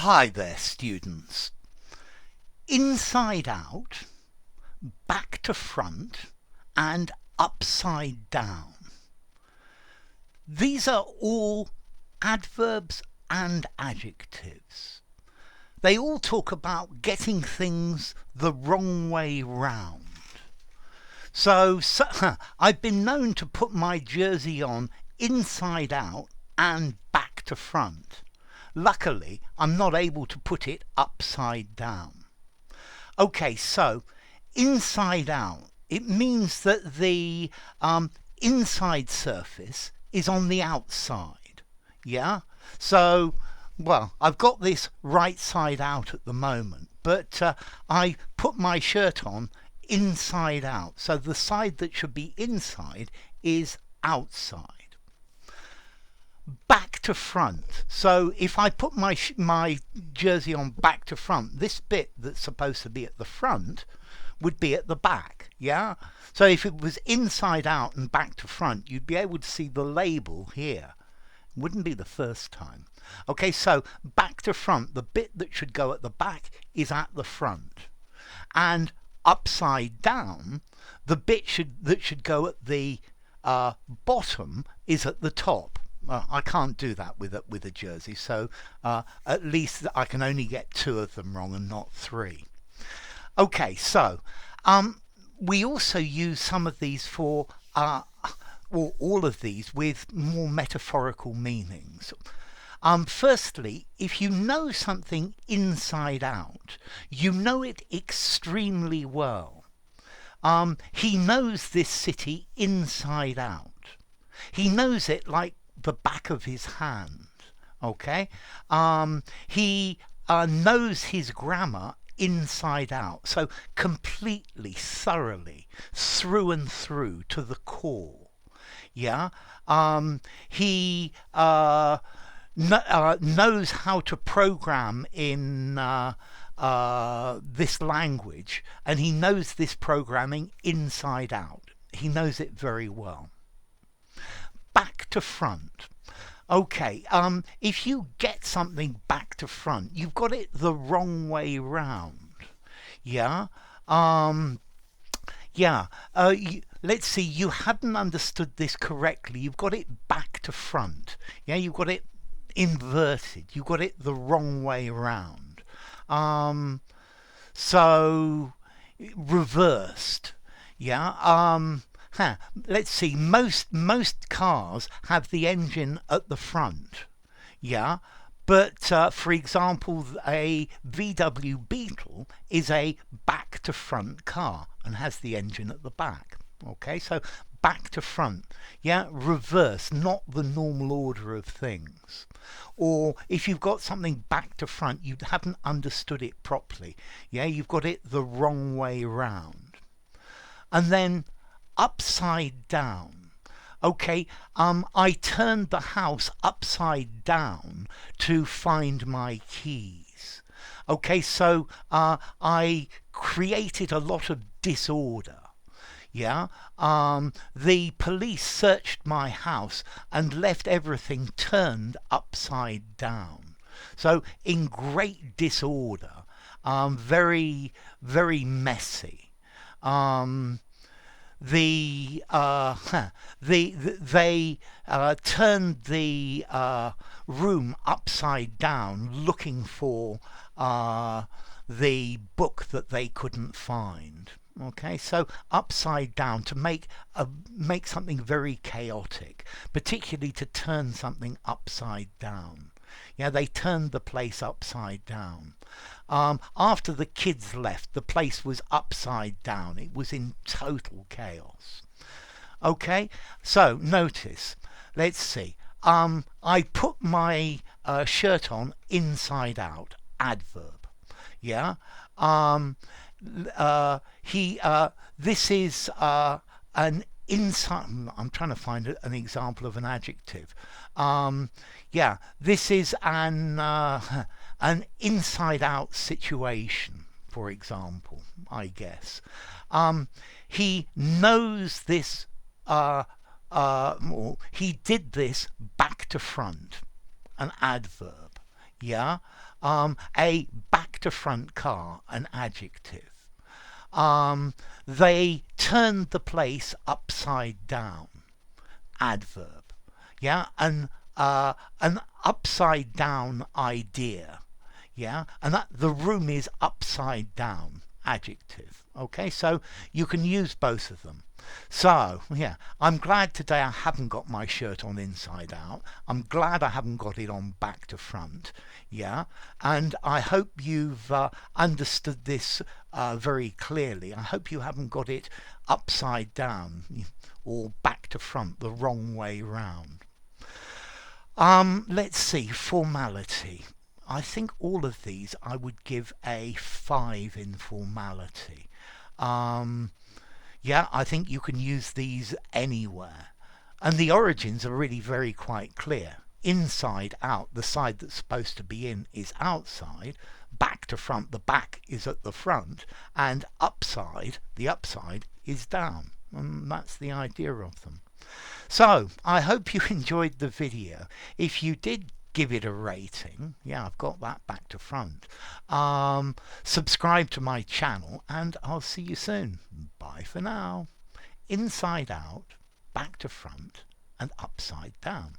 Hi there, students. Inside out, back to front, and upside down. These are all adverbs and adjectives. They all talk about getting things the wrong way round. So I've been known to put my jersey on inside out and back to front. Luckily, I'm not able to put it upside down. Okay, so inside out, it means that the inside surface is on the outside. Yeah? So, well, I've got this right side out at the moment, but I put my shirt on inside out. So the side that should be inside is outside. Back to front. So if I put my jersey on back to front, this bit that's supposed to be at the front would be at the back. Yeah? So if it was inside out and back to front, you'd be able to see the label here. Wouldn't be the first time. Okay, so back to front, the bit that should go at the back is at the front. And upside down, the bit that should go at the bottom is at the top. I can't do that with a jersey, so at least I can only get 2 of them wrong and not 3. Okay, so we also use some of these for, or all of these, with more metaphorical meanings. Firstly, if you know something inside out, you know it extremely well. He knows this city inside out. He knows it like the back of his hand. Okay? He knows his grammar inside out. So completely, thoroughly, through and through, to the core. Yeah? He knows how to program in this language, and he knows this programming inside out. He knows it very well. Back to front. Okay, if you get something back to front, you've got it the wrong way round. Yeah? Let's see, you hadn't understood this correctly. You've got it back to front. Yeah, you've got it inverted. You've got it the wrong way round. So, reversed. Yeah? Let's see, most cars have the engine at the front. Yeah? But, for example, a VW Beetle is a back-to-front car and has the engine at the back. Okay, so back to front. Yeah, reverse, not the normal order of things. Or if you've got something back to front, you haven't understood it properly. Yeah, you've got it the wrong way round. And then upside down. Okay, I turned the house upside down to find my keys. Okay, so I created a lot of disorder. Yeah, the police searched my house and left everything turned upside down. So in great disorder, very, very messy. They turned the room upside down looking for the book that they couldn't find. Okay, so upside down, to make something very chaotic, particularly to turn something upside down. Yeah, they turned the place upside down. After the kids left, the place was upside down. It was in total chaos. Okay, so notice, let's see. I put my shirt on inside out, adverb. Yeah. This is an inside. I'm trying to find an example of an adjective. This is an inside-out situation, for example, I guess. He knows this. He did this back to front, an adverb. Yeah. A back to front car, an adjective. They turned the place upside down, adverb. Yeah. An upside down idea. Yeah. And that the room is upside down, adjective. Okay. So you can use both of them. So, yeah, I'm glad today I haven't got my shirt on inside out. I'm glad I haven't got it on back to front. Yeah, and I hope you've understood this very clearly. I hope you haven't got it upside down or back to front, the wrong way round. Let's see, formality. I think all of these I would give a 5 in formality. Yeah, I think you can use these anywhere. And the origins are really very quite clear. Inside out, the side that's supposed to be in is outside. Back to front, the back is at the front. And upside, the upside is down. And that's the idea of them. So, I hope you enjoyed the video. If you did, give it a rating. Yeah, I've got that back to front. Subscribe to my channel and I'll see you soon. Bye for now. Inside out, back to front and upside down.